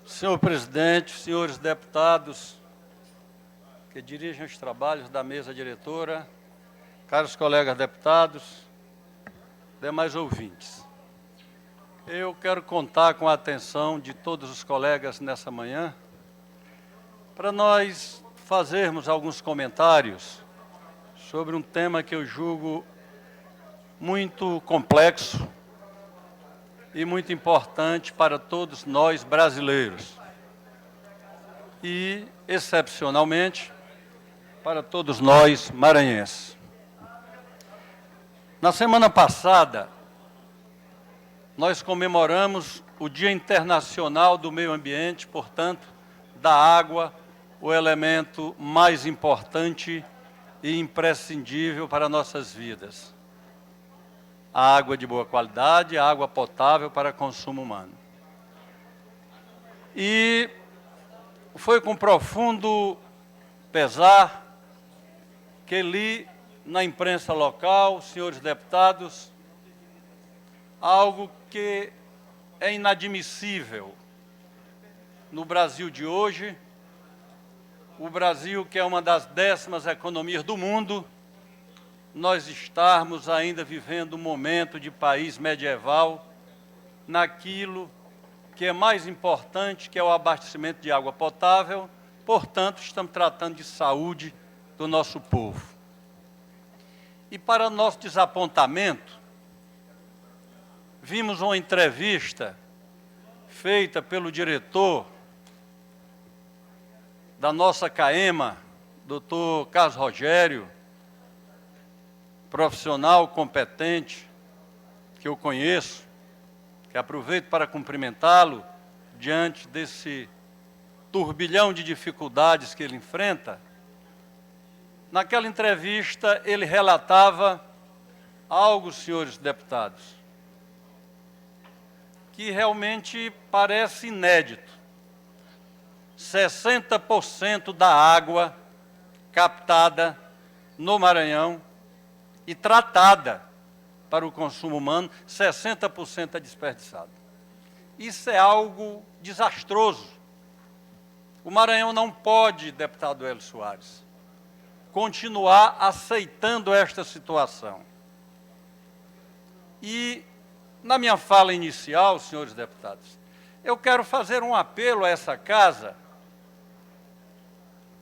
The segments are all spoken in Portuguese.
Senhor presidente, senhores deputados que dirigem os trabalhos da mesa diretora, caros colegas deputados, demais ouvintes. Eu quero contar com a atenção de todos os colegas nessa manhã para nós fazermos alguns comentários sobre um tema que eu julgo muito complexo e muito importante para todos nós brasileiros e, excepcionalmente, para todos nós maranhenses. Na semana passada, nós comemoramos o Dia Internacional do Meio Ambiente, portanto, da água, o elemento mais importante e imprescindível para nossas vidas. A água de boa qualidade, a água potável para consumo humano. E foi com profundo pesar que li na imprensa local, senhores deputados, algo que é inadmissível no Brasil de hoje, o Brasil que é uma das 10ª economias do mundo, nós estarmos ainda vivendo um momento de país medieval naquilo que é mais importante, que é o abastecimento de água potável, portanto, estamos tratando de saúde do nosso povo. E para nosso desapontamento, vimos uma entrevista feita pelo diretor da nossa CAEMA, doutor Carlos Rogério, profissional competente, que eu conheço, que aproveito para cumprimentá-lo diante desse turbilhão de dificuldades que ele enfrenta. Naquela entrevista, ele relatava algo, senhores deputados, que realmente parece inédito. 60% da água captada no Maranhão e tratada para o consumo humano, 60% é desperdiçado. Isso é algo desastroso. O Maranhão não pode, deputado Hélio Soares, continuar aceitando esta situação. E, na minha fala inicial, senhores deputados, eu quero fazer um apelo a essa casa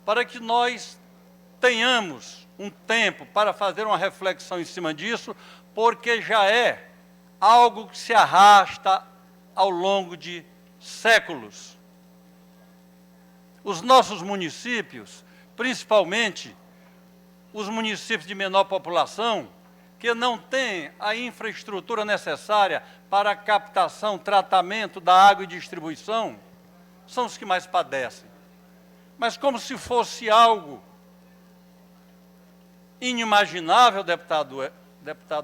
para que nós tenhamos um tempo para fazer uma reflexão em cima disso, porque já é algo que se arrasta ao longo de séculos. Os nossos municípios, principalmente os municípios de menor população, que não têm a infraestrutura necessária para a captação, tratamento da água e distribuição, são os que mais padecem. Mas como se fosse algo inimaginável, deputado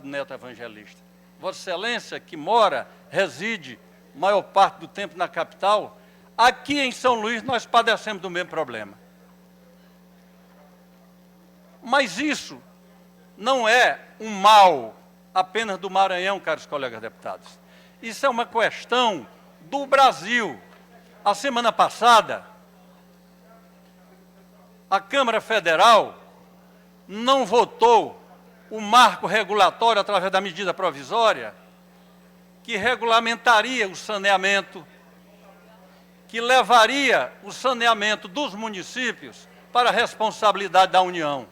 Neto Evangelista. Vossa Excelência, que mora, reside, maior parte do tempo na capital, aqui em São Luís nós padecemos do mesmo problema. Mas isso não é um mal apenas do Maranhão, caros colegas deputados. Isso é uma questão do Brasil. A semana passada, a Câmara Federal não votou o marco regulatório através da medida provisória que regulamentaria o saneamento, que levaria o saneamento dos municípios para a responsabilidade da União.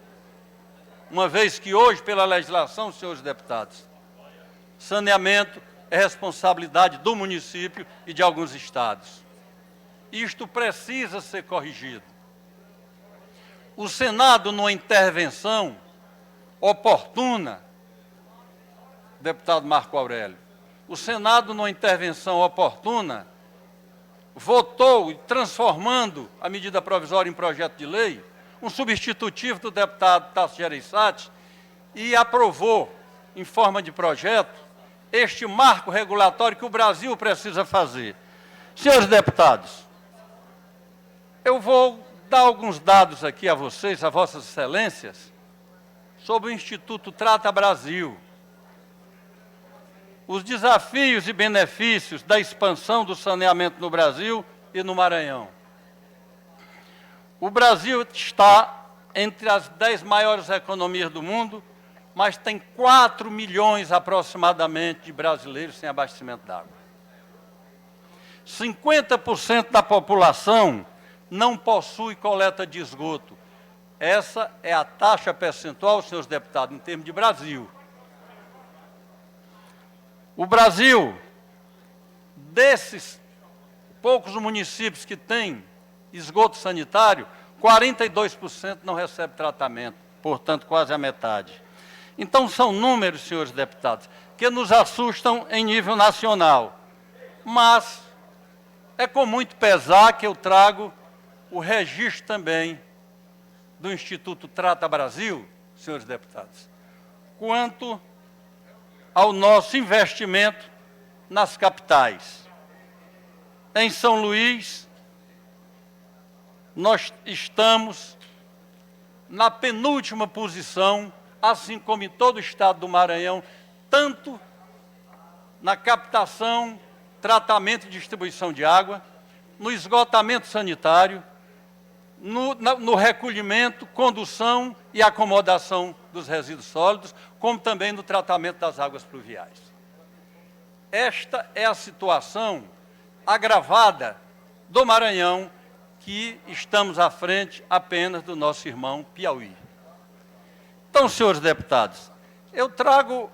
Uma vez que hoje, pela legislação, senhores deputados, saneamento é responsabilidade do município e de alguns estados. Isto precisa ser corrigido. O Senado, numa intervenção oportuna, deputado Marco Aurélio, o Senado, numa intervenção oportuna, votou, transformando a medida provisória em projeto de lei, um substitutivo do deputado Tasso Gereissati, e aprovou, em forma de projeto, este marco regulatório que o Brasil precisa fazer. Senhores deputados, eu vou dar alguns dados aqui a vocês, a vossas excelências, sobre o Instituto Trata Brasil. Os desafios e benefícios da expansão do saneamento no Brasil e no Maranhão. O Brasil está entre as 10 maiores economias do mundo, mas tem 4 milhões aproximadamente de brasileiros sem abastecimento d'água. 50% da população não possui coleta de esgoto. Essa é a taxa percentual, senhores deputados, em termos de Brasil. O Brasil, desses poucos municípios que têm esgoto sanitário, 42% não recebe tratamento, portanto, quase a metade. Então, são números, senhores deputados, que nos assustam em nível nacional. Mas é com muito pesar que eu trago o registro também do Instituto Trata Brasil, senhores deputados, quanto ao nosso investimento nas capitais. Em São Luís, nós estamos na penúltima posição, assim como em todo o estado do Maranhão, tanto na captação, tratamento e distribuição de água, no esgotamento sanitário, no recolhimento, condução e acomodação dos resíduos sólidos, como também no tratamento das águas pluviais. Esta é a situação agravada do Maranhão, que estamos à frente apenas do nosso irmão Piauí. Então, senhores deputados, eu trago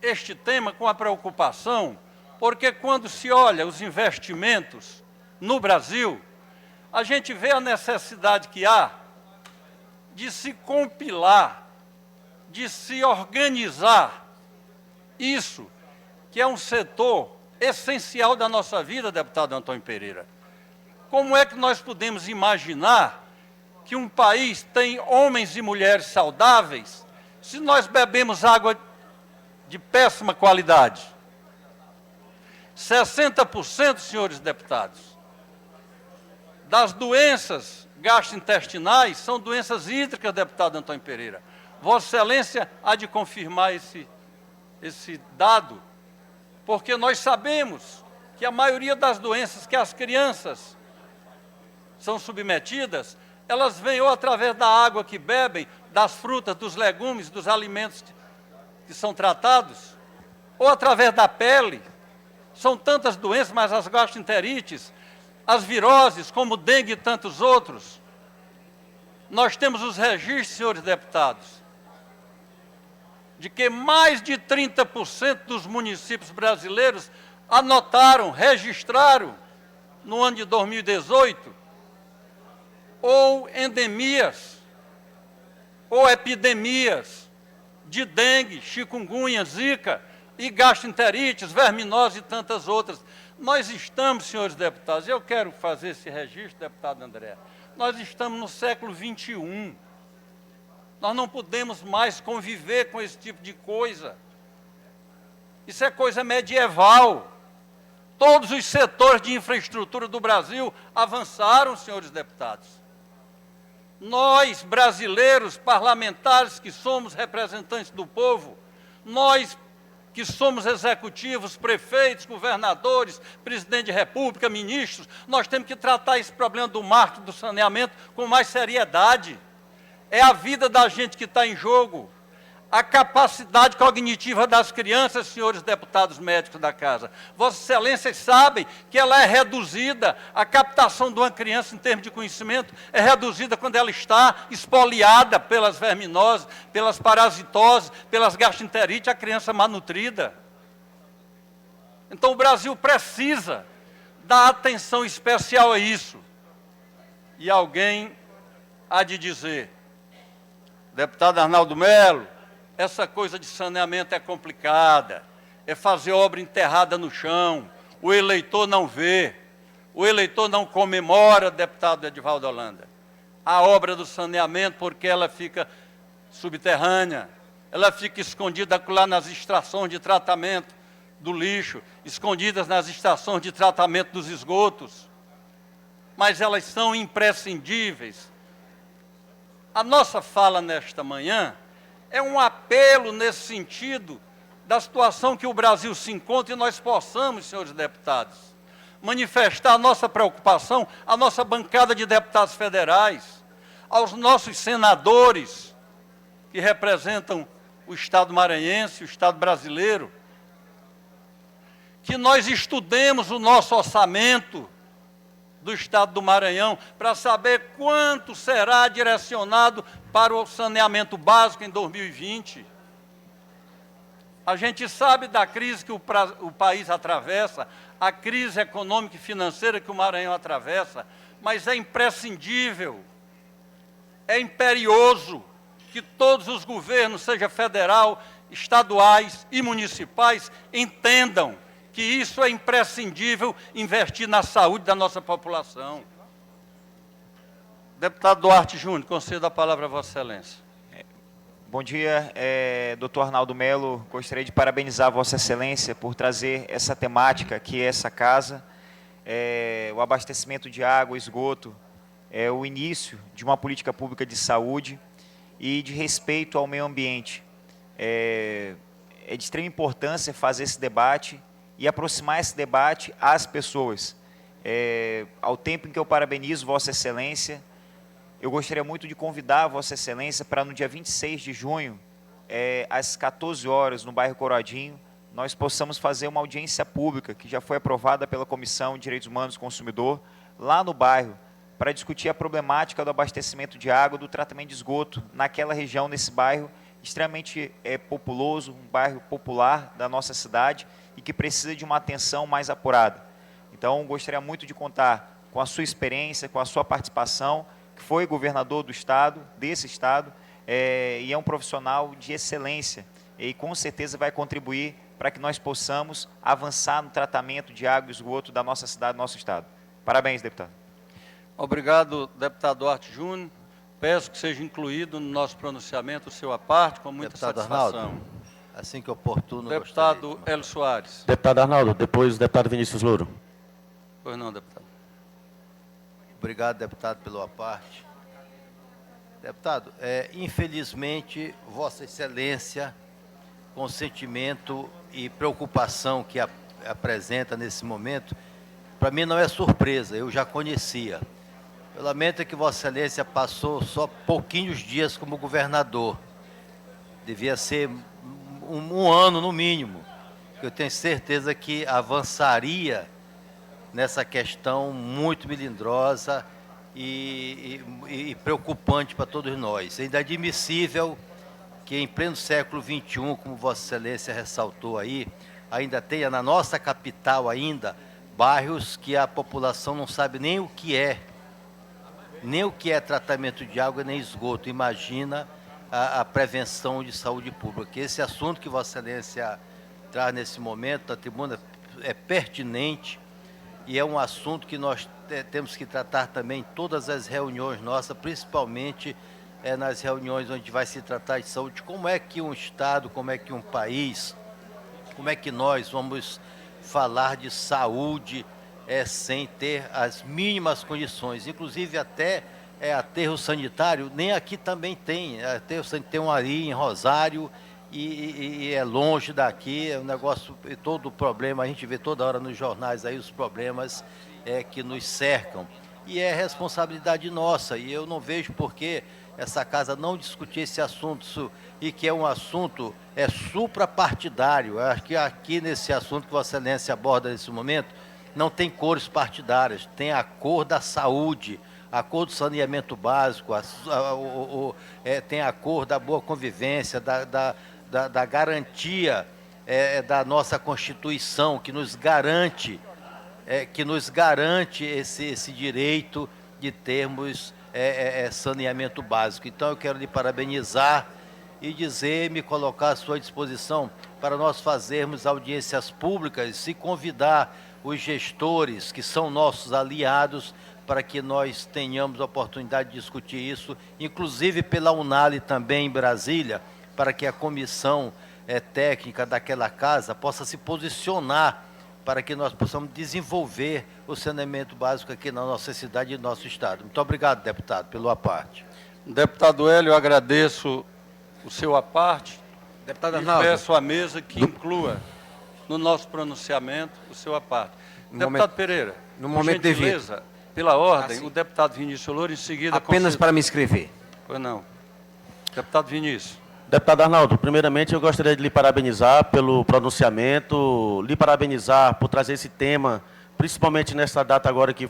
este tema com a preocupação, porque quando se olha os investimentos no Brasil, a gente vê a necessidade que há de se compilar, de se organizar isso, que é um setor essencial da nossa vida, deputado Antônio Pereira. Como é que nós podemos imaginar que um país tem homens e mulheres saudáveis se nós bebemos água de péssima qualidade? 60%, senhores deputados, das doenças gastrointestinais são doenças hídricas, deputado Antônio Pereira. Vossa Excelência há de confirmar esse dado, porque nós sabemos que a maioria das doenças que as crianças são submetidas, elas vêm ou através da água que bebem, das frutas, dos legumes, dos alimentos que são tratados, ou através da pele. São tantas doenças, mas as gastroenterites, as viroses, como o dengue e tantos outros. Nós temos os registros, senhores deputados, de que mais de 30% dos municípios brasileiros anotaram, registraram, no ano de 2018, ou endemias, ou epidemias de dengue, chikungunya, zika, e gastroenterites, verminose e tantas outras. Nós estamos, senhores deputados, eu quero fazer esse registro, deputado André, nós estamos no século XXI. Nós não podemos mais conviver com esse tipo de coisa. Isso é coisa medieval. Todos os setores de infraestrutura do Brasil avançaram, senhores deputados. Nós, brasileiros, parlamentares, que somos representantes do povo, nós que somos executivos, prefeitos, governadores, presidente de república, ministros, nós temos que tratar esse problema do marketing, do saneamento, com mais seriedade. É a vida da gente que está em jogo. A capacidade cognitiva das crianças, senhores deputados médicos da Casa. Vossas Excelências sabem que ela é reduzida, a captação de uma criança em termos de conhecimento é reduzida quando ela está espoliada pelas verminoses, pelas parasitoses, pelas gastroenterites, a criança malnutrida. Então o Brasil precisa dar atenção especial a isso. E alguém há de dizer, deputado Arnaldo Melo, essa coisa de saneamento é complicada, é fazer obra enterrada no chão, o eleitor não vê, o eleitor não comemora, deputado Edivaldo Holanda, a obra do saneamento, porque ela fica subterrânea, ela fica escondida lá nas estações de tratamento do lixo, escondidas nas estações de tratamento dos esgotos, mas elas são imprescindíveis. A nossa fala nesta manhã é um apelo nesse sentido da situação que o Brasil se encontra e nós possamos, senhores deputados, manifestar a nossa preocupação à nossa bancada de deputados federais, aos nossos senadores que representam o Estado maranhense, o Estado brasileiro, que nós estudemos o nosso orçamento do Estado do Maranhão para saber quanto será direcionado para o saneamento básico em 2020. A gente sabe da crise que o país atravessa, a crise econômica e financeira que o Maranhão atravessa, mas é imprescindível, é imperioso que todos os governos, seja federal, estaduais e municipais, entendam que isso é imprescindível investir na saúde da nossa população. Deputado Duarte Júnior, concedo a palavra a Vossa Excelência. Bom dia, doutor Arnaldo Melo. Gostaria de parabenizar Vossa Excelência por trazer essa temática que é essa casa. O abastecimento de água e esgoto é o início de uma política pública de saúde e de respeito ao meio ambiente. É de extrema importância fazer esse debate e aproximar esse debate às pessoas. Ao tempo em que eu parabenizo Vossa Excelência, eu gostaria muito de convidar Vossa Excelência para no dia 26 de junho, às 14 horas, no bairro Coroadinho, nós possamos fazer uma audiência pública, que já foi aprovada pela Comissão de Direitos Humanos do Consumidor, lá no bairro, para discutir a problemática do abastecimento de água, do tratamento de esgoto, naquela região, nesse bairro extremamente populoso, um bairro popular da nossa cidade, e que precisa de uma atenção mais apurada. Então, gostaria muito de contar com a sua experiência, com a sua participação, que foi governador do Estado, desse Estado, e é um profissional de excelência, e com certeza vai contribuir para que nós possamos avançar no tratamento de água e esgoto da nossa cidade, do nosso Estado. Parabéns, deputado. Obrigado, deputado Duarte Júnior. Peço que seja incluído no nosso pronunciamento o seu à parte, com muita deputado satisfação. Arnaldo, assim que oportuno... Deputado Hélio Soares. Deputado Arnaldo, depois o deputado Vinícius Louro. Pois não, deputado. Obrigado, deputado, pela parte. Deputado, infelizmente, Vossa Excelência, com o sentimento e preocupação que apresenta nesse momento, para mim não é surpresa, eu já conhecia. Eu lamento que Vossa Excelência passou só pouquinhos dias como governador. Devia ser um ano no mínimo, que eu tenho certeza que avançaria nessa questão muito melindrosa e preocupante para todos nós. É inadmissível que em pleno século XXI, como Vossa Excelência ressaltou aí, ainda tenha na nossa capital ainda bairros que a população não sabe nem o que é tratamento de água nem esgoto. Imagina a prevenção de saúde pública. Esse assunto que Vossa Excelência traz nesse momento na tribuna é pertinente e é um assunto que nós temos que tratar também em todas as reuniões nossas, principalmente nas reuniões onde vai se tratar de saúde. Como é que um Estado, como é que um país, como é que nós vamos falar de saúde sem ter as mínimas condições, inclusive até aterro sanitário, nem aqui também tem. Aterro sanitário tem um ali em Rosário e é longe daqui, é um negócio, e todo o problema, a gente vê toda hora nos jornais aí os problemas que nos cercam. E é responsabilidade nossa, e eu não vejo por que essa casa não discutir esse assunto, e que é um assunto suprapartidário. Eu acho que aqui nesse assunto que Vossa Excelência aborda nesse momento, não tem cores partidárias, tem a cor da saúde, a cor do saneamento básico, tem a cor da boa convivência, da garantia da nossa Constituição, que nos garante esse direito de termos saneamento básico. Então, eu quero lhe parabenizar e me colocar à sua disposição para nós fazermos audiências públicas e convidar os gestores, que são nossos aliados, para que nós tenhamos a oportunidade de discutir isso, inclusive pela Unali também em Brasília, para que a comissão técnica daquela casa possa se posicionar para que nós possamos desenvolver o saneamento básico aqui na nossa cidade e no nosso Estado. Muito obrigado, deputado, pela parte. Deputado Hélio, eu agradeço o seu à parte. Deputado e Arnaldo. peço à mesa que inclua no nosso pronunciamento o seu à parte. Deputado Pereira, no por momento devido. gentileza, pela ordem, sim. o deputado Vinícius Louro, em seguida... Apenas para me inscrever. Pois não. Deputado Vinícius. Deputado Arnaldo, primeiramente eu gostaria de lhe parabenizar pelo pronunciamento, lhe parabenizar por trazer esse tema, principalmente nessa data agora que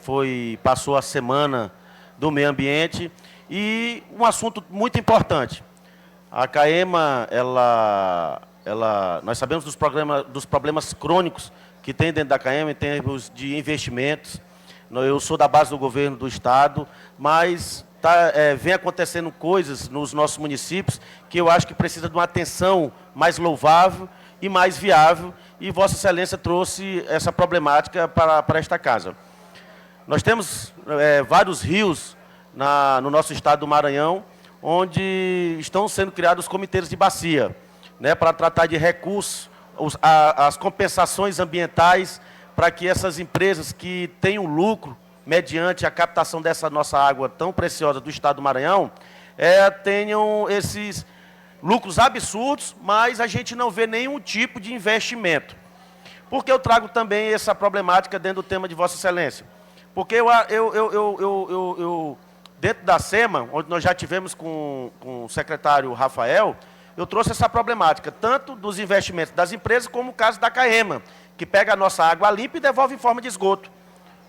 passou a Semana do Meio Ambiente, e um assunto muito importante. A CAEMA, nós sabemos dos problemas crônicos que tem dentro da CAEMA em termos de investimentos. Eu sou da base do governo do Estado, mas vem acontecendo coisas nos nossos municípios que eu acho que precisa de uma atenção mais louvável e mais viável, e Vossa Excelência trouxe essa problemática para esta casa. Nós temos vários rios no nosso estado do Maranhão, onde estão sendo criados comitês de bacia, né, para tratar de recursos, as compensações ambientais, para que essas empresas que tenham lucro mediante a captação dessa nossa água tão preciosa do estado do Maranhão, tenham esses lucros absurdos, mas a gente não vê nenhum tipo de investimento. Por que eu trago também essa problemática dentro do tema de Vossa Excelência? Porque dentro da SEMA, onde nós já tivemos com o secretário Rafael, eu trouxe essa problemática, tanto dos investimentos das empresas, como o caso da CAEMA, que pega a nossa água limpa e devolve em forma de esgoto.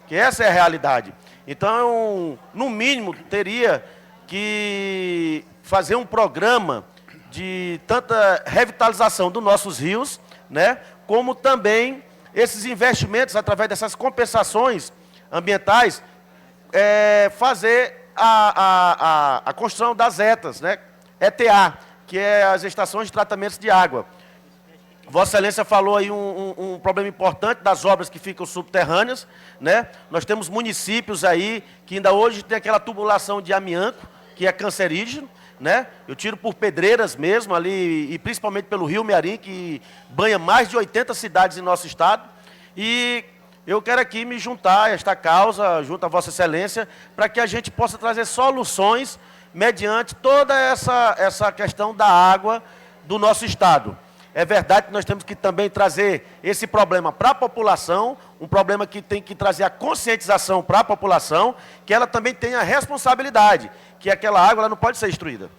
Que essa é a realidade. Então, no mínimo, teria que fazer um programa de tanta revitalização dos nossos rios, né, como também esses investimentos, através dessas compensações ambientais, fazer a construção das ETAs, né, ETA, que é as estações de tratamento de água. Vossa Excelência falou aí um problema importante das obras que ficam subterrâneas, né? Nós temos municípios aí que ainda hoje tem aquela tubulação de amianto, que é cancerígeno, né? Eu tiro por Pedreiras mesmo ali, e principalmente pelo Rio Mearim, que banha mais de 80 cidades em nosso estado. E eu quero aqui me juntar a esta causa, junto a Vossa Excelência, para que a gente possa trazer soluções mediante toda essa questão da água do nosso estado. É verdade que nós temos que também trazer esse problema para a população, um problema que tem que trazer a conscientização para a população, que ela também tenha a responsabilidade, que aquela água ela não pode ser destruída.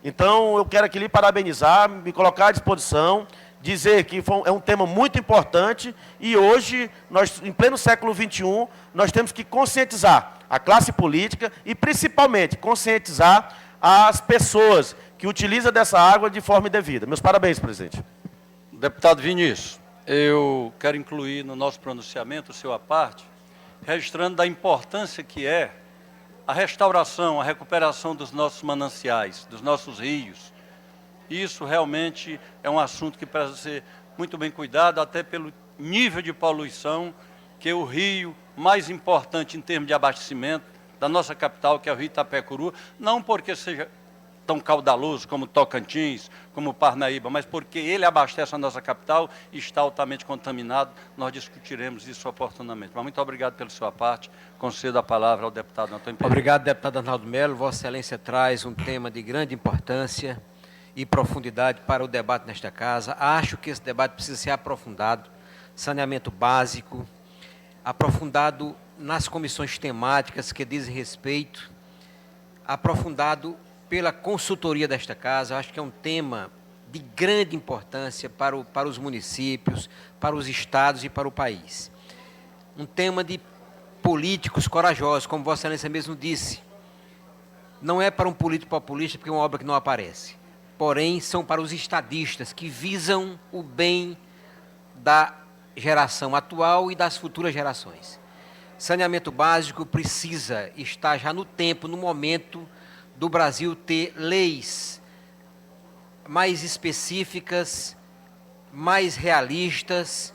Então, eu quero aqui lhe parabenizar, me colocar à disposição, dizer que é um tema muito importante, e hoje, nós, em pleno século XXI, nós temos que conscientizar a classe política e, principalmente, conscientizar as pessoas que utilizam dessa água de forma indevida. Meus parabéns, presidente. Deputado Vinícius, eu quero incluir no nosso pronunciamento, o seu à parte, registrando da importância que é a restauração, a recuperação dos nossos mananciais, dos nossos rios. Isso realmente é um assunto que precisa ser muito bem cuidado, até pelo nível de poluição, que é o rio mais importante em termos de abastecimento da nossa capital, que é o Rio Itapecuru, não porque seja tão caudaloso como Tocantins, como Parnaíba, mas porque ele abastece a nossa capital e está altamente contaminado. Nós discutiremos isso oportunamente. Mas muito obrigado pela sua parte. Concedo a palavra ao deputado Antônio Pereira. Obrigado, deputado Arnaldo Melo. Vossa Excelência traz um tema de grande importância e profundidade para o debate nesta casa. Acho que esse debate precisa ser aprofundado. Saneamento básico, aprofundado nas comissões temáticas que dizem respeito, aprofundado pela consultoria desta casa. Acho que é um tema de grande importância para os municípios, para os estados e para o país. Um tema de políticos corajosos, como Vossa Excelência mesmo disse. Não é para um político populista, porque é uma obra que não aparece. Porém, são para os estadistas que visam o bem da geração atual e das futuras gerações. Saneamento básico precisa estar já no tempo, no momento do Brasil ter leis mais específicas, mais realistas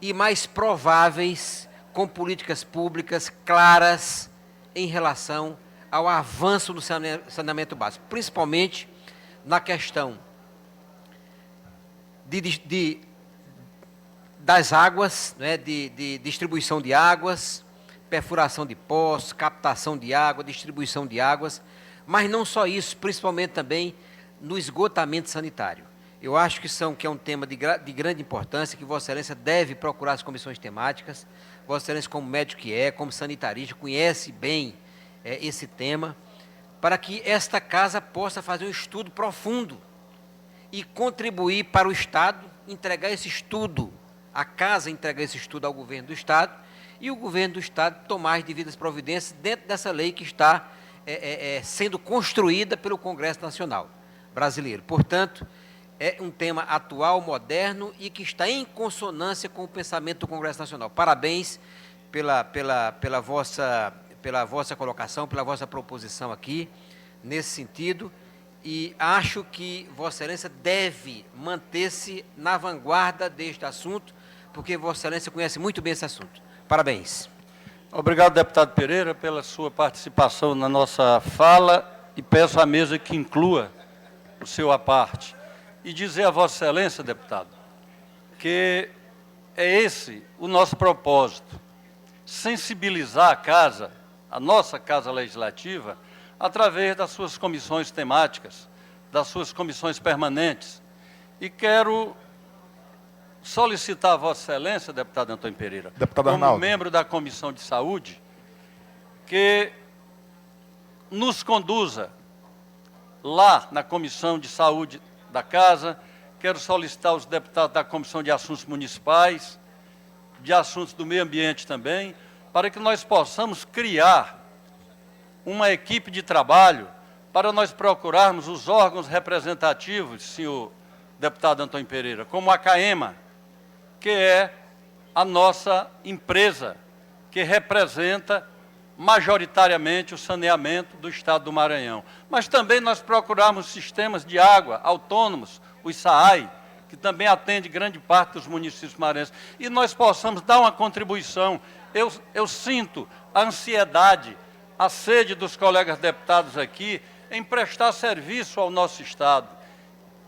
e mais prováveis, com políticas públicas claras em relação ao avanço do saneamento básico, principalmente na questão das águas, né, de distribuição de águas, perfuração de poços, captação de água, distribuição de águas, mas não só isso, principalmente também no esgotamento sanitário. Eu acho que é um tema de grande importância, que Vossa Excelência deve procurar as comissões temáticas. Vossa Excelência, como médico que é, como sanitarista, conhece bem esse tema, para que esta casa possa fazer um estudo profundo e contribuir para o Estado, entregar esse estudo, a casa entregar esse estudo ao governo do Estado, e o governo do Estado tomar as devidas providências dentro dessa lei que está sendo construída pelo Congresso Nacional brasileiro. Portanto, é um tema atual, moderno e que está em consonância com o pensamento do Congresso Nacional. Parabéns pela vossa colocação, pela vossa proposição aqui, nesse sentido, e acho que Vossa Excelência deve manter-se na vanguarda deste assunto, porque Vossa Excelência conhece muito bem esse assunto. Parabéns. Obrigado, deputado Pereira, pela sua participação na nossa fala, e peço à mesa que inclua o seu à parte. E dizer a Vossa Excelência, deputado, que é esse o nosso propósito, sensibilizar a casa, a nossa Casa Legislativa, através das suas comissões temáticas, das suas comissões permanentes. E quero solicitar a Vossa Excelência, deputado Antônio Pereira, Deputado Arnaldo, membro da Comissão de Saúde, que nos conduza lá na Comissão de Saúde da Casa. Quero solicitar aos deputados da Comissão de Assuntos Municipais, de Assuntos do Meio Ambiente também, para que nós possamos criar uma equipe de trabalho para nós procurarmos os órgãos representativos, senhor deputado Antônio Pereira, como a CAEMA, que é a nossa empresa que representa majoritariamente o saneamento do Estado do Maranhão. Mas também nós procuramos sistemas de água autônomos, os SAAI, que também atende grande parte dos municípios maranhenses, e nós possamos dar uma contribuição. Eu sinto a ansiedade, a sede dos colegas deputados aqui em prestar serviço ao nosso Estado.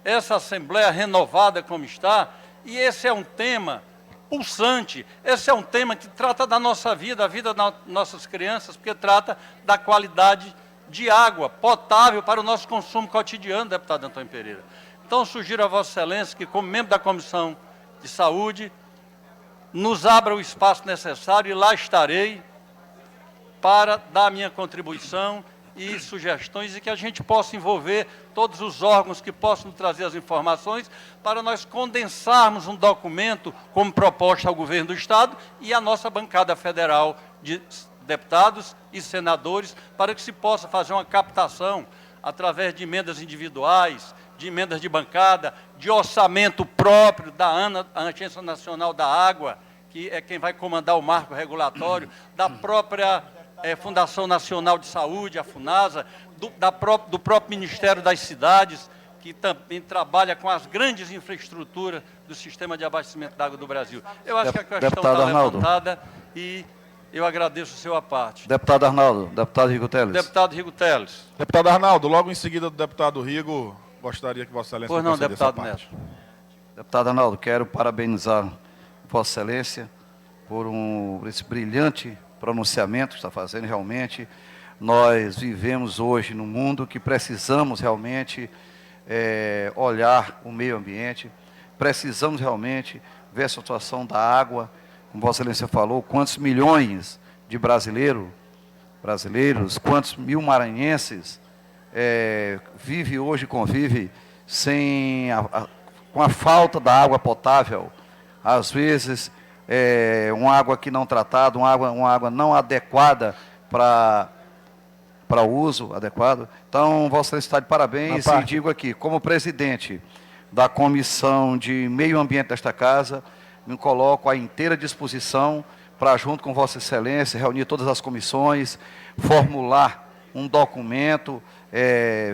Essa Assembleia renovada como está, e esse é um tema pulsante, esse é um tema que trata da nossa vida, da vida das nossas crianças, porque trata da qualidade de água potável para o nosso consumo cotidiano, deputado Antônio Pereira. Então, sugiro a Vossa Excelência que, como membro da Comissão de Saúde, nos abra o espaço necessário, e lá estarei para dar a minha contribuição e sugestões, e que a gente possa envolver todos os órgãos que possam trazer as informações para nós condensarmos um documento como proposta ao governo do Estado e à nossa bancada federal de deputados e senadores, para que se possa fazer uma captação através de emendas individuais, de emendas de bancada, de orçamento próprio da ANA, a Agência Nacional da Água, que é quem vai comandar o marco regulatório, da própria Fundação Nacional de Saúde, a FUNASA, do próprio Ministério das Cidades, que também trabalha com as grandes infraestruturas do sistema de abastecimento da água do Brasil. Eu acho que a questão está levantada e eu agradeço o seu à parte. Deputado Arnaldo, deputado Rigo Teles. Deputado Rigo Teles. Deputado Arnaldo, logo em seguida do deputado Rigo, gostaria que Vossa Excelência... Pois não, concedesse a deputado parte. Neto. Deputado Arnaldo, quero parabenizar Vossa Excelência por esse brilhante pronunciamento que está fazendo. Realmente, nós vivemos hoje num mundo que precisamos realmente olhar o meio ambiente, precisamos realmente ver a situação da água, como Vossa Excelência falou, quantos milhões de brasileiros, quantos mil maranhenses vive hoje, convive com a falta da água potável, às vezes uma água que não tratada, uma água não adequada para o uso adequado. Então, Vossa Excelência está de parabéns, e digo aqui, como presidente da Comissão de Meio Ambiente desta Casa, me coloco à inteira disposição para, junto com Vossa Excelência, reunir todas as comissões, formular um documento,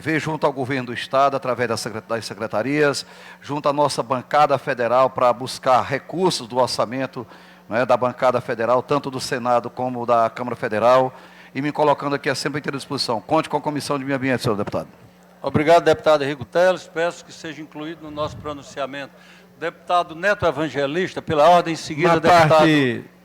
ver junto ao governo do Estado, através das secretarias, junto à nossa bancada federal, para buscar recursos do orçamento, né, da bancada federal, tanto do Senado como da Câmara Federal, e me colocando aqui sempre à inteira disposição. Conte com a Comissão de Meio Ambiente, senhor deputado. Obrigado, deputado Rigo Teles. Peço que seja incluído no nosso pronunciamento. Deputado Neto Evangelista, pela ordem em seguida, deputado...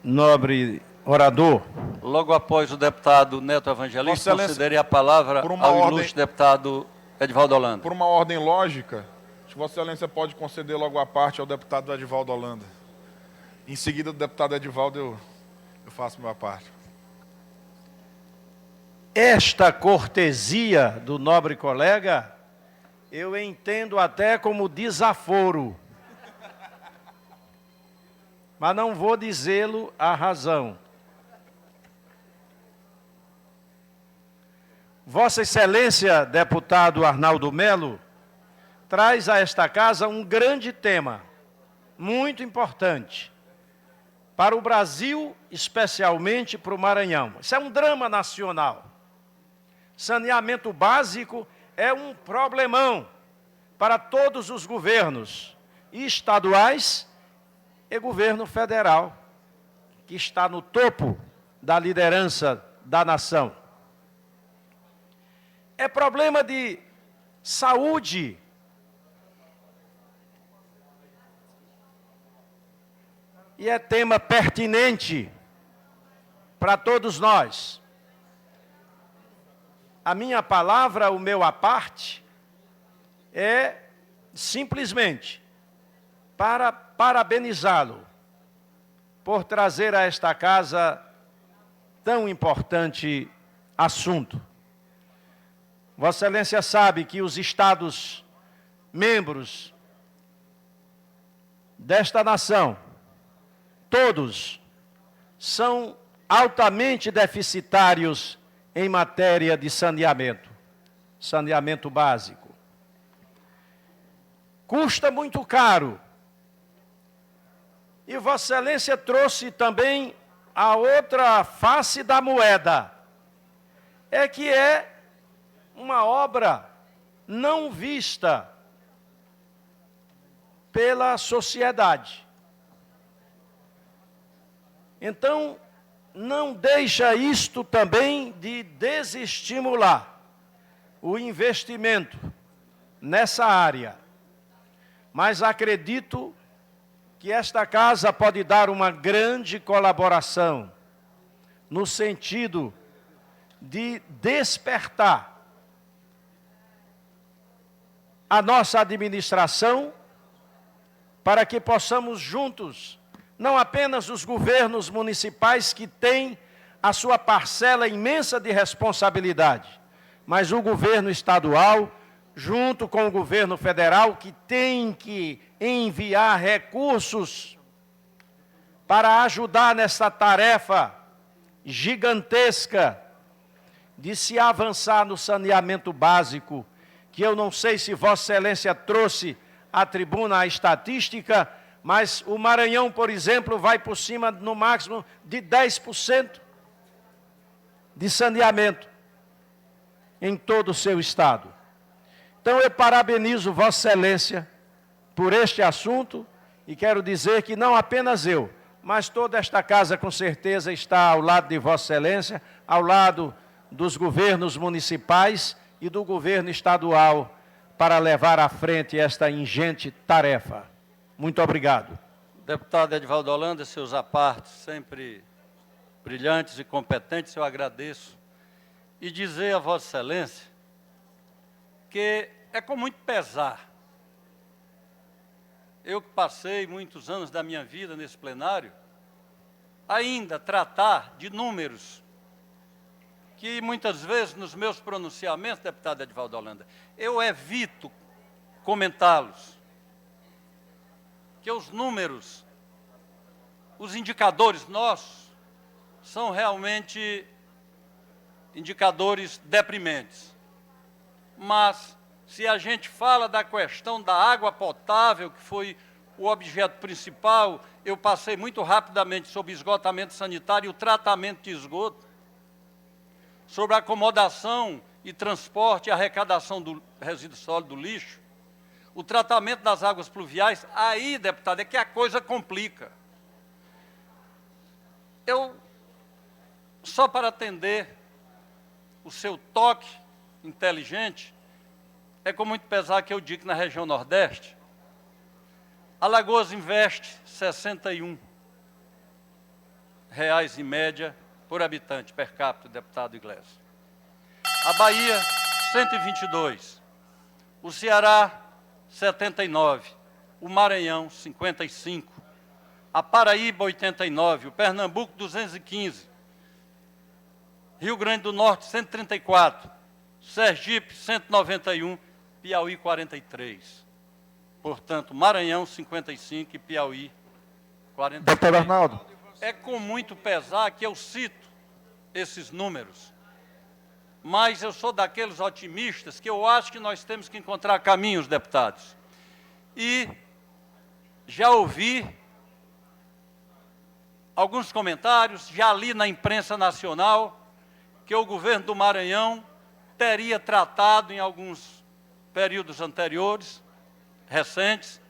nobre orador. Logo após o deputado Neto Evangelista, concederei a palavra ao ilustre deputado Edivaldo Holanda. Por uma ordem lógica, Acho que Vossa Excelência pode conceder logo a parte ao deputado Edivaldo Holanda. Em seguida, do deputado Edivaldo, eu faço minha parte. Esta cortesia do nobre colega, eu entendo até como desaforo. Mas não vou dizê-lo a razão. Vossa Excelência, deputado Arnaldo Melo, traz a esta casa um grande tema, muito importante, para o Brasil, especialmente para o Maranhão. Isso é um drama nacional. Saneamento básico é um problemão para todos os governos, estaduais e governo federal, que está no topo da liderança da nação. É problema de saúde. E é tema pertinente para todos nós. A minha palavra, o meu aparte, é simplesmente para parabenizá-lo por trazer a esta casa tão importante assunto. Vossa Excelência sabe que os Estados membros desta nação, todos são altamente deficitários em matéria de saneamento básico. Custa muito caro. E Vossa Excelência trouxe também a outra face da moeda, é que é uma obra não vista pela sociedade. Então, não deixa isto também de desestimular o investimento nessa área. Mas acredito que esta casa pode dar uma grande colaboração no sentido de despertar a nossa administração para que possamos juntos, não apenas os governos municipais que têm a sua parcela imensa de responsabilidade, mas o governo estadual, junto com o governo federal, que tem que enviar recursos para ajudar nessa tarefa gigantesca de se avançar no saneamento básico, que eu não sei se Vossa Excelência trouxe à tribuna a estatística, mas o Maranhão, por exemplo, vai por cima, no máximo, de 10% de saneamento em todo o seu estado. Então, eu parabenizo Vossa Excelência por este assunto e quero dizer que não apenas eu, mas toda esta casa, com certeza, está ao lado de Vossa Excelência, ao lado dos governos municipais e do governo estadual para levar à frente esta ingente tarefa. Muito obrigado. Deputado Edivaldo Holanda, seus apartes sempre brilhantes e competentes, eu agradeço. E dizer a Vossa Excelência que é com muito pesar. Eu que passei muitos anos da minha vida nesse plenário, ainda tratar de números que muitas vezes nos meus pronunciamentos, deputado Edivaldo Holanda, eu evito comentá-los. Que os números, os indicadores nossos, são realmente indicadores deprimentes. Mas, se a gente fala da questão da água potável, que foi o objeto principal, eu passei muito rapidamente sobre esgotamento sanitário e o tratamento de esgoto, sobre a acomodação e transporte e arrecadação do resíduo sólido do lixo, o tratamento das águas pluviais, aí, deputado, é que a coisa complica. Eu, só para atender o seu toque inteligente, é com muito pesar que eu digo que na região Nordeste, Alagoas investe R$ 61 em média por habitante, per capita, deputado Iglesias. A Bahia, 122. O Ceará, 79, o Maranhão, 55, a Paraíba, 89, o Pernambuco, 215, Rio Grande do Norte, 134, Sergipe, 191, Piauí, 43. Portanto, Maranhão, 55 e Piauí, 43. Deputado Arnaldo. É com muito pesar que eu cito esses números, mas eu sou daqueles otimistas que eu acho que nós temos que encontrar caminhos, deputados. E já ouvi alguns comentários, já li na imprensa nacional que o governo do Maranhão teria tratado em alguns períodos anteriores, recentes,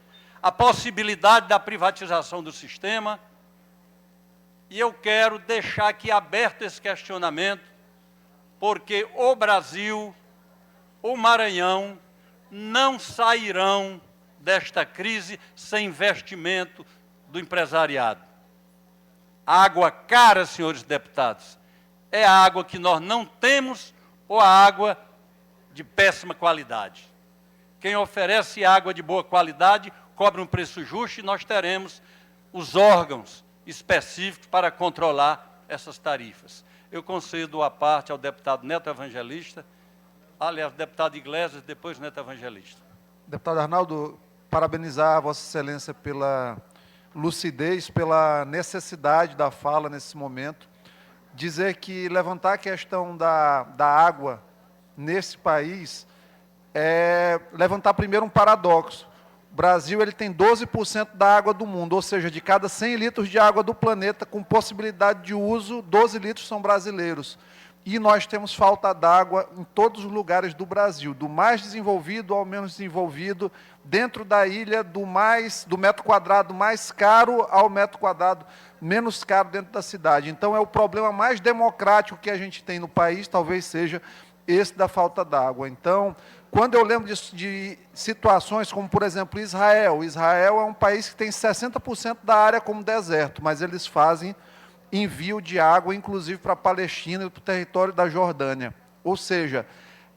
a possibilidade da privatização do sistema. E eu quero deixar aqui aberto esse questionamento, porque o Brasil, o Maranhão, não sairão desta crise sem investimento do empresariado. A água cara, senhores deputados, é a água que nós não temos ou a água de péssima qualidade. Quem oferece água de boa qualidade cobra um preço justo e nós teremos os órgãos específicos para controlar essas tarifas. Eu concedo a parte ao deputado Neto Evangelista, aliás, deputado Iglesias, depois Neto Evangelista. Deputado Arnaldo, parabenizar a Vossa Excelência pela lucidez, pela necessidade da fala nesse momento. Dizer que levantar a questão da água nesse país é levantar primeiro um paradoxo. O Brasil ele tem 12% da água do mundo, ou seja, de cada 100 litros de água do planeta, com possibilidade de uso, 12 litros são brasileiros. E nós temos falta d'água em todos os lugares do Brasil, do mais desenvolvido ao menos desenvolvido, dentro da ilha, do metro quadrado mais caro ao metro quadrado menos caro dentro da cidade. Então, é o problema mais democrático que a gente tem no país, talvez seja esse da falta d'água. Então, quando eu lembro de situações como, por exemplo, Israel. Israel é um país que tem 60% da área como deserto, mas eles fazem envio de água, inclusive para a Palestina e para o território da Jordânia. Ou seja,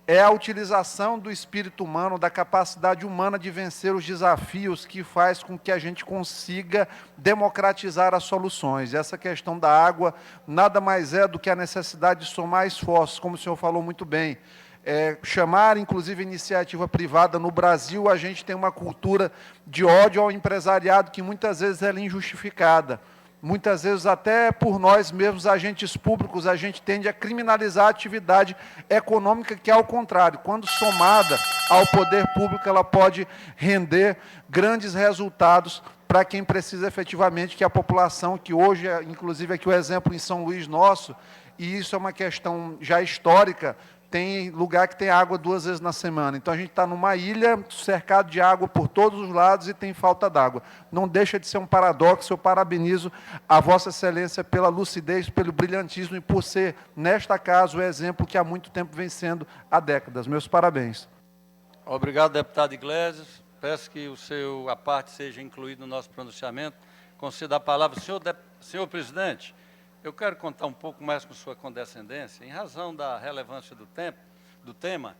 é a utilização do espírito humano, da capacidade humana de vencer os desafios que faz com que a gente consiga democratizar as soluções. E essa questão da água nada mais é do que a necessidade de somar esforços, como o senhor falou muito bem. Chamar, inclusive, iniciativa privada. No Brasil, a gente tem uma cultura de ódio ao empresariado que muitas vezes é injustificada. Muitas vezes, até por nós mesmos, agentes públicos, a gente tende a criminalizar a atividade econômica, que, ao contrário, quando somada ao poder público, ela pode render grandes resultados para quem precisa efetivamente, que a população, que hoje, inclusive aqui o exemplo em São Luís nosso, e isso é uma questão já histórica, tem lugar que tem água 2 vezes na semana. Então, a gente está numa ilha, cercado de água por todos os lados e tem falta d'água. Não deixa de ser um paradoxo. Eu parabenizo a Vossa Excelência pela lucidez, pelo brilhantismo e por ser, nesta casa, o exemplo que há muito tempo vem sendo há décadas. Meus parabéns. Obrigado, deputado Iglesias. Peço que a parte seja incluída no nosso pronunciamento. Concedo a palavra. Senhor presidente, eu quero contar um pouco mais com sua condescendência, em razão da relevância do tema,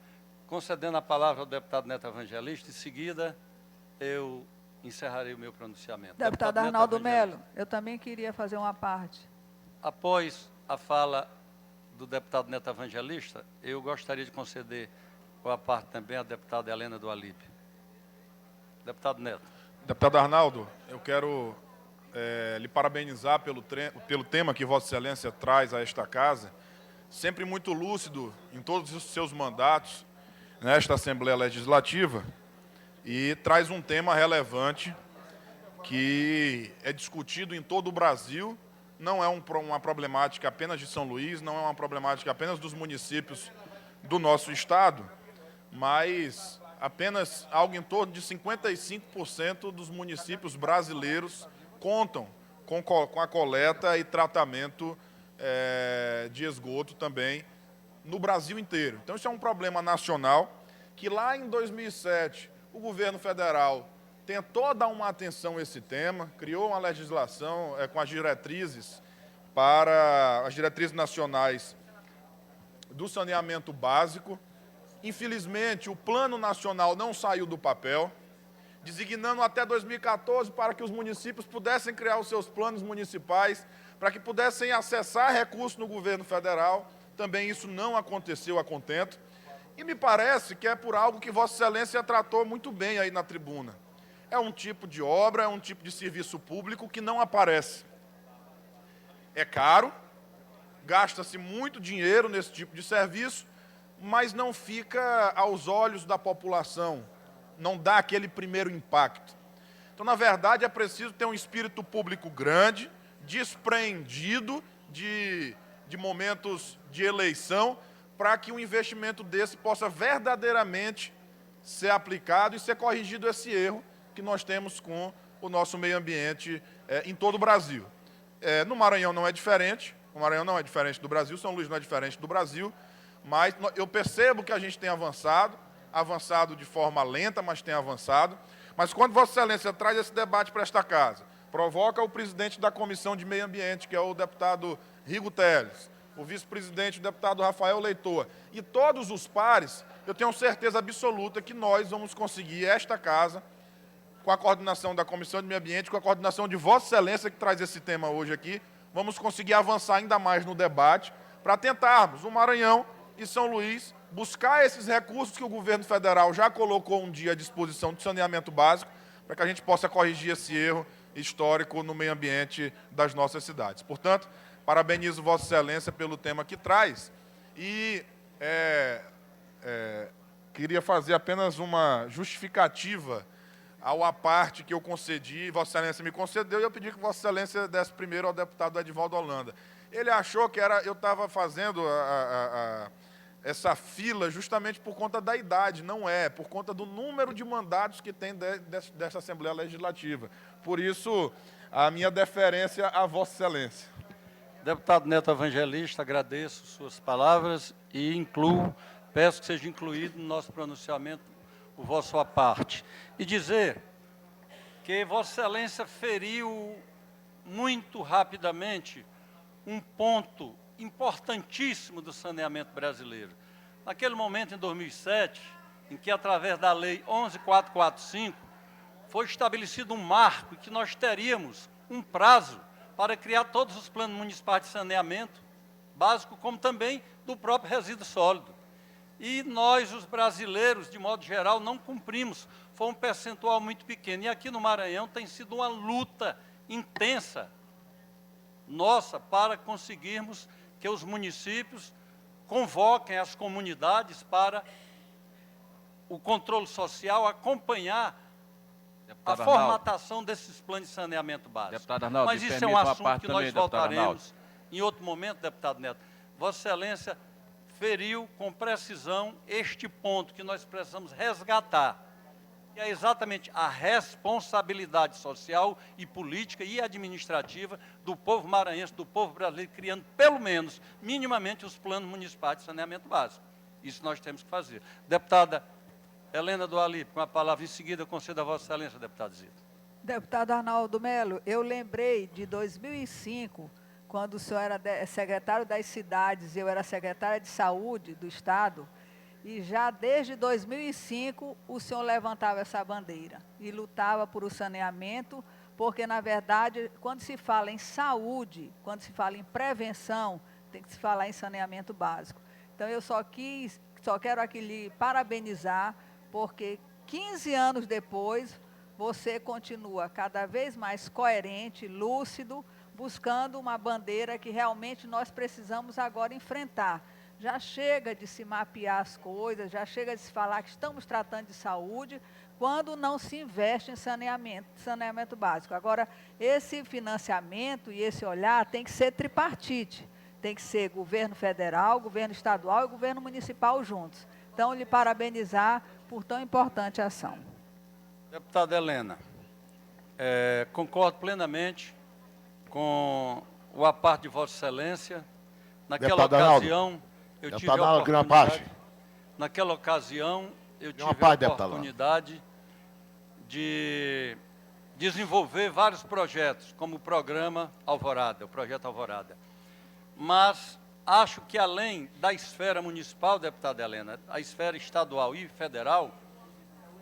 concedendo a palavra ao deputado Neto Evangelista. Em seguida, eu encerrarei o meu pronunciamento. Deputado Arnaldo Melo, eu também queria fazer uma parte. Após a fala do deputado Neto Evangelista, eu gostaria de conceder a parte também à deputada Helena do Alibe. Deputado Neto. Deputado Arnaldo, eu quero lhe parabenizar pelo tema que Vossa Excelência traz a esta casa, sempre muito lúcido em todos os seus mandatos nesta Assembleia Legislativa, e traz um tema relevante que é discutido em todo o Brasil. Não é uma problemática apenas de São Luís, não é uma problemática apenas dos municípios do nosso estado, mas apenas algo em torno de 55% dos municípios brasileiros contam com a coleta e tratamento de esgoto também no Brasil inteiro. Então, isso é um problema nacional que lá em 2007 o governo federal tentou dar uma atenção a esse tema, criou uma legislação com as diretrizes nacionais do saneamento básico. Infelizmente, o Plano Nacional não saiu do papel. designando até 2014 para que os municípios pudessem criar os seus planos municipais, para que pudessem acessar recursos no governo federal. Também isso não aconteceu a contento. E me parece que é por algo que Vossa Excelência tratou muito bem aí na tribuna. É um tipo de obra, é um tipo de serviço público que não aparece. É caro, gasta-se muito dinheiro nesse tipo de serviço, mas não fica aos olhos da população, não dá aquele primeiro impacto. Então, na verdade, é preciso ter um espírito público grande, despreendido de momentos de eleição, para que um investimento desse possa verdadeiramente ser aplicado e ser corrigido esse erro que nós temos com o nosso meio ambiente em todo o Brasil. No Maranhão não é diferente, o Maranhão não é diferente do Brasil, São Luís não é diferente do Brasil, mas eu percebo que a gente tem avançado de forma lenta, mas tem avançado. Mas quando Vossa Excelência traz esse debate para esta casa, provoca o presidente da Comissão de Meio Ambiente, que é o deputado Rigo Teles, o vice-presidente, o deputado Rafael Leitor, e todos os pares, eu tenho certeza absoluta que nós vamos conseguir esta casa, com a coordenação da Comissão de Meio Ambiente, com a coordenação de Vossa Excelência, que traz esse tema hoje aqui, vamos conseguir avançar ainda mais no debate, para tentarmos, o Maranhão e São Luís, buscar esses recursos que o governo federal já colocou um dia à disposição de saneamento básico, para que a gente possa corrigir esse erro histórico no meio ambiente das nossas cidades. Portanto, parabenizo Vossa Excelência pelo tema que traz e queria fazer apenas uma justificativa ao à parte que eu concedi, Vossa Excelência me concedeu, e eu pedi que Vossa Excelência desse primeiro ao deputado Edivaldo Holanda. Ele achou que eu estava fazendo essa fila justamente por conta da idade. Não é, por conta do número de mandatos que tem dessa Assembleia Legislativa. Por isso, a minha deferência a Vossa Excelência. Deputado Neto Evangelista, agradeço suas palavras e peço que seja incluído no nosso pronunciamento o vosso à parte. E dizer que Vossa Excelência feriu muito rapidamente um ponto importantíssimo do saneamento brasileiro. Naquele momento, em 2007, em que, através da Lei 11.445, foi estabelecido um marco que nós teríamos um prazo para criar todos os planos municipais de saneamento básico, como também do próprio resíduo sólido. E nós, os brasileiros, de modo geral, não cumprimos. Foi um percentual muito pequeno. E aqui no Maranhão tem sido uma luta intensa nossa para conseguirmos que os municípios convoquem as comunidades para o controle social, acompanhar a formatação desses planos de saneamento básico. Mas isso é um assunto que nós voltaremos em outro momento, deputado Neto. Vossa Excelência feriu com precisão este ponto que nós precisamos resgatar, que é exatamente a responsabilidade social e política e administrativa do povo maranhense, do povo brasileiro, criando pelo menos, minimamente, os planos municipais de saneamento básico. Isso nós temos que fazer. Deputada Helena do Alipe, com a palavra, em seguida eu concedo a Vossa Excelência, deputado Zito. Deputado Arnaldo Melo, eu lembrei de 2005, quando o senhor era secretário das cidades e eu era secretária de saúde do Estado, e já desde 2005 o senhor levantava essa bandeira e lutava por o saneamento, porque, na verdade, quando se fala em saúde, quando se fala em prevenção, tem que se falar em saneamento básico. Então, eu só quero aqui lhe parabenizar, porque 15 anos depois, você continua cada vez mais coerente, lúcido, buscando uma bandeira que realmente nós precisamos agora enfrentar. Já chega de se mapear as coisas, já chega de se falar que estamos tratando de saúde, quando não se investe em saneamento básico. Agora, esse financiamento e esse olhar tem que ser tripartite, tem que ser governo federal, governo estadual e governo municipal juntos. Então, lhe parabenizar por tão importante ação. Deputada Helena, concordo plenamente com o à parte de Vossa Excelência. Naquela ocasião, eu tive a oportunidade, de desenvolver vários projetos, como o programa Alvorada, o projeto Alvorada. Mas acho que, além da esfera municipal, deputada Helena, a esfera estadual e federal,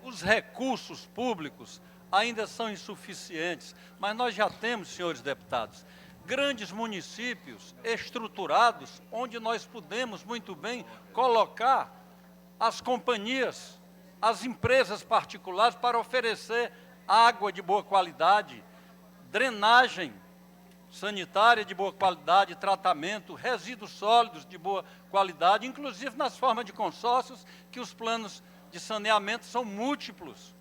os recursos públicos ainda são insuficientes, mas nós já temos, senhores deputados, grandes municípios estruturados, onde nós podemos muito bem colocar as companhias, as empresas particulares para oferecer água de boa qualidade, drenagem sanitária de boa qualidade, tratamento, resíduos sólidos de boa qualidade, inclusive nas formas de consórcios, que os planos de saneamento são múltiplos.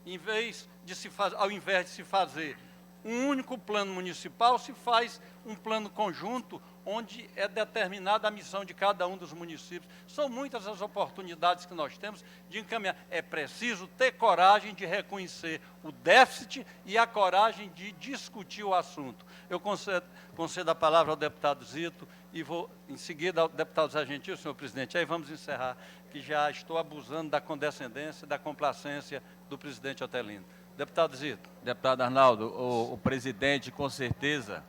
Ao invés de se fazer um único plano municipal, se faz um plano conjunto, onde é determinada a missão de cada um dos municípios. São muitas as oportunidades que nós temos de encaminhar. É preciso ter coragem de reconhecer o déficit e a coragem de discutir o assunto. Eu concedo a palavra ao deputado Zito e vou, em seguida, ao deputado Zé Gentil, senhor presidente. Aí vamos encerrar, que já estou abusando da condescendência e da complacência do presidente Otelino. Deputado Zito. Deputado Arnaldo, o presidente, com certeza,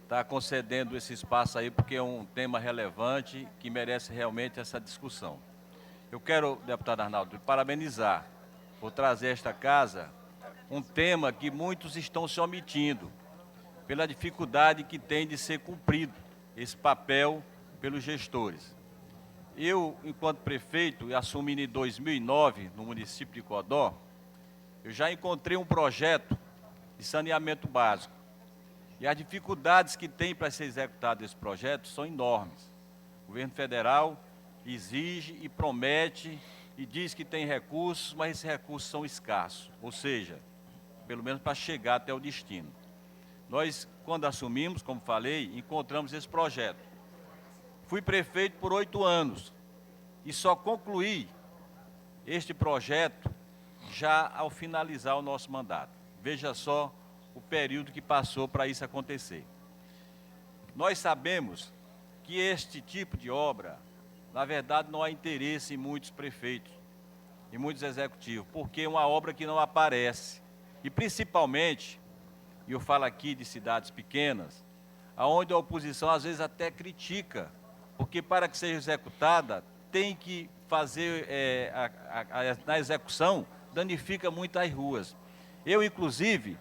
está concedendo esse espaço aí, porque é um tema relevante que merece realmente essa discussão. Eu quero, deputado Arnaldo, parabenizar por trazer a esta casa um tema que muitos estão se omitindo, pela dificuldade que tem de ser cumprido esse papel pelos gestores. Eu, enquanto prefeito, assumi em 2009, no município de Codó, eu já encontrei um projeto de saneamento básico. E as dificuldades que tem para ser executado esse projeto são enormes. O governo federal exige e promete e diz que tem recursos, mas esses recursos são escassos. Ou seja, pelo menos para chegar até o destino. Nós, quando assumimos, como falei, encontramos esse projeto. Fui prefeito por 8 anos e só concluí este projeto já ao finalizar o nosso mandato. Veja só o período que passou para isso acontecer. Nós sabemos que este tipo de obra, na verdade, não há interesse em muitos prefeitos, em muitos executivos, porque é uma obra que não aparece. E principalmente, e eu falo aqui de cidades pequenas, onde a oposição às vezes até critica, porque para que seja executada, tem que fazer, na execução, danifica muito as ruas. Eu, inclusive,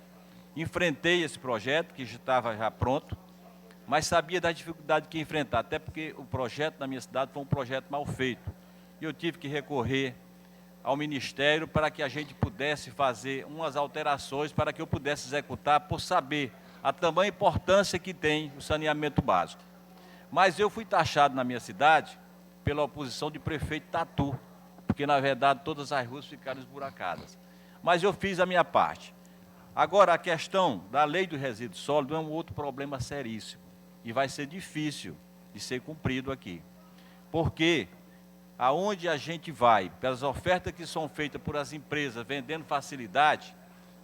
enfrentei esse projeto, que já estava já pronto, mas sabia da dificuldade que ia enfrentar, até porque o projeto na minha cidade foi um projeto mal feito. E eu tive que recorrer ao Ministério para que a gente pudesse fazer umas alterações para que eu pudesse executar, por saber a tamanha importância que tem o saneamento básico. Mas eu fui taxado na minha cidade pela oposição de prefeito Tatu, porque, na verdade, todas as ruas ficaram esburacadas. Mas eu fiz a minha parte. Agora, a questão da lei do resíduo sólido é um outro problema seríssimo e vai ser difícil de ser cumprido aqui. Porque aonde a gente vai, pelas ofertas que são feitas por as empresas vendendo facilidade,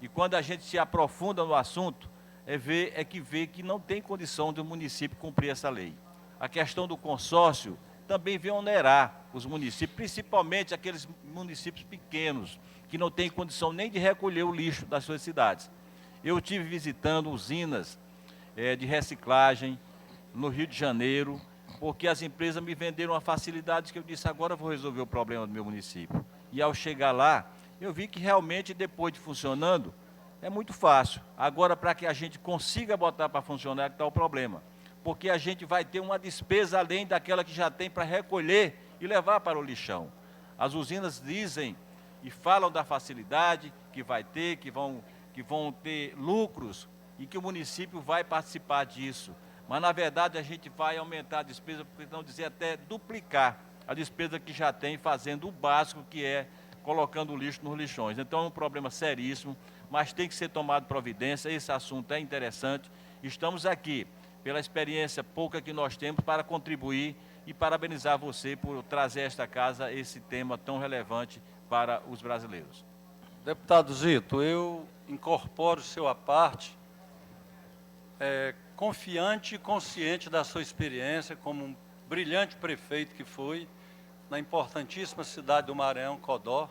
e quando a gente se aprofunda no assunto, é que vê que não tem condição do município cumprir essa lei. A questão do consórcio também vem onerar os municípios, principalmente aqueles municípios pequenos, que não têm condição nem de recolher o lixo das suas cidades. Eu estive visitando usinas de reciclagem no Rio de Janeiro, porque as empresas me venderam uma facilidade que eu disse, agora eu vou resolver o problema do meu município. E ao chegar lá, eu vi que realmente, depois de funcionando, é muito fácil. Agora, para que a gente consiga botar para funcionar, que está o problema. Porque a gente vai ter uma despesa além daquela que já tem para recolher e levar para o lixão. As usinas dizem e falam da facilidade que vai ter, que vão ter lucros e que o município vai participar disso. Mas, na verdade, a gente vai aumentar a despesa, porque não dizer até duplicar a despesa que já tem, fazendo o básico, que é colocando o lixo nos lixões. Então, é um problema seríssimo, mas tem que ser tomado providência. Esse assunto é interessante. Estamos aqui pela experiência pouca que nós temos para contribuir e parabenizar você por trazer a esta casa esse tema tão relevante para os brasileiros. Deputado Zito, eu incorporo o seu à parte, confiante e consciente da sua experiência como um brilhante prefeito que foi na importantíssima cidade do Maranhão, Codó,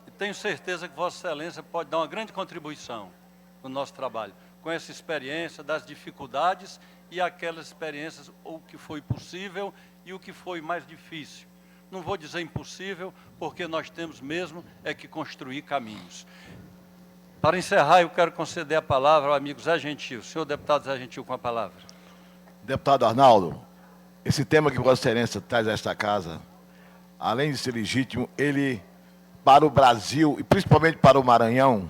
e tenho certeza que Vossa Excelência pode dar uma grande contribuição no nosso trabalho, com essa experiência das dificuldades e aquelas experiências, o que foi possível e o que foi mais difícil. não vou dizer impossível, porque nós temos mesmo que construir caminhos. Para encerrar, eu quero conceder a palavra ao amigo Zé Gentil. Senhor deputado Zé Gentil, com a palavra. Deputado Arnaldo, esse tema que Vossa Excelência traz a esta casa, além de ser legítimo, ele, para o Brasil, e principalmente para o Maranhão,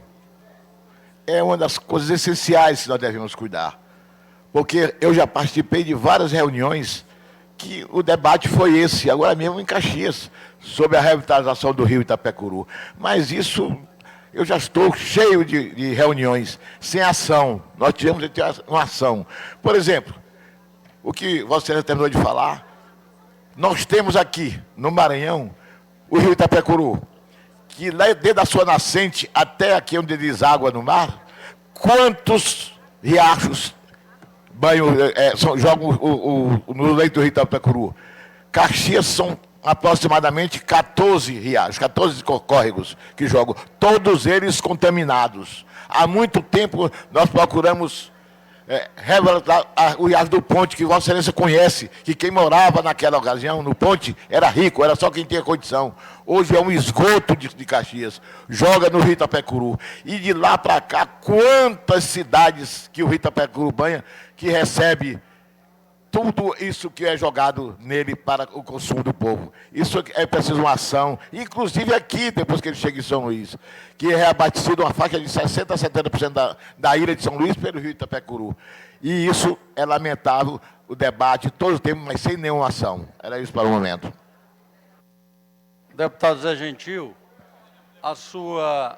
é uma das coisas essenciais que nós devemos cuidar. Porque eu já participei de várias reuniões que o debate foi esse, agora mesmo em Caxias, sobre a revitalização do rio Itapecuru. Mas isso, eu já estou cheio de reuniões, sem ação. Nós tivemos que ter uma ação. Por exemplo, o que Vossa Excelência terminou de falar, nós temos aqui, no Maranhão, o rio Itapecuru, que lá desde a sua nascente até aqui onde deságua no mar, quantos riachos jogam no leito do rio Itapecuru? Caxias são aproximadamente 14 riachos, 14 córregos que jogam, todos eles contaminados. Há muito tempo nós procuramos revitalizar o riacho do Ponte, que Vossa Excelência conhece, que quem morava naquela ocasião, no Ponte, era rico, era só quem tinha condição. Hoje é um esgoto de Caxias, joga no rio Itapecuru. E de lá para cá, quantas cidades que o rio Itapecuru banha, que recebe tudo isso que é jogado nele para o consumo do povo. Isso é preciso uma ação, inclusive aqui, depois que ele chega em São Luís, que é abastecido uma faixa de 60% a 70% da ilha de São Luís pelo rio Itapecuru. E isso é lamentável, o debate, todo o tempo, mas sem nenhuma ação. Era isso para o momento. Deputado Zé Gentil, a sua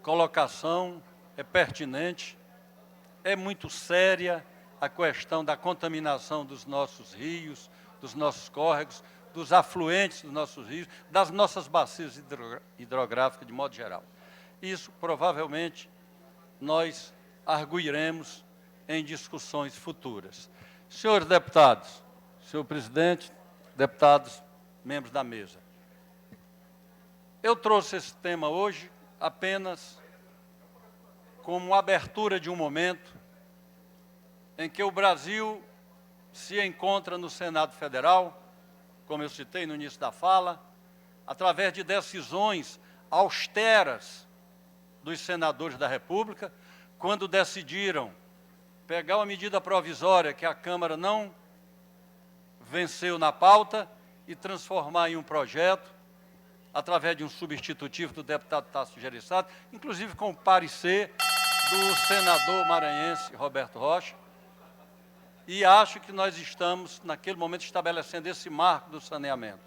colocação é pertinente, é muito séria, a questão da contaminação dos nossos rios, dos nossos córregos, dos afluentes dos nossos rios, das nossas bacias hidrográficas de modo geral. Isso, provavelmente, nós arguiremos em discussões futuras. Senhores deputados, senhor presidente, deputados, membros da mesa, eu trouxe esse tema hoje apenas como abertura de um momento em que o Brasil se encontra no Senado Federal, como eu citei no início da fala, através de decisões austeras dos senadores da República, quando decidiram pegar uma medida provisória que a Câmara não venceu na pauta e transformar em um projeto, através de um substitutivo do deputado Tasso Gereissati, inclusive com o parecer do senador maranhense Roberto Rocha. E acho que nós estamos, naquele momento, estabelecendo esse marco do saneamento.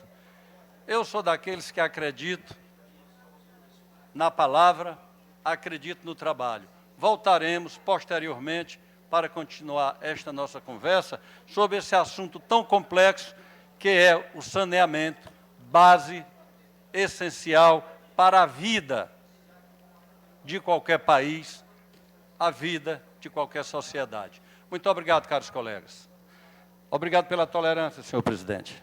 Eu sou daqueles que acredito na palavra, acredito no trabalho. Voltaremos, posteriormente, para continuar esta nossa conversa sobre esse assunto tão complexo que é o saneamento, base essencial para a vida de qualquer país, a vida de qualquer sociedade. Muito obrigado, caros colegas. Obrigado pela tolerância, senhor presidente.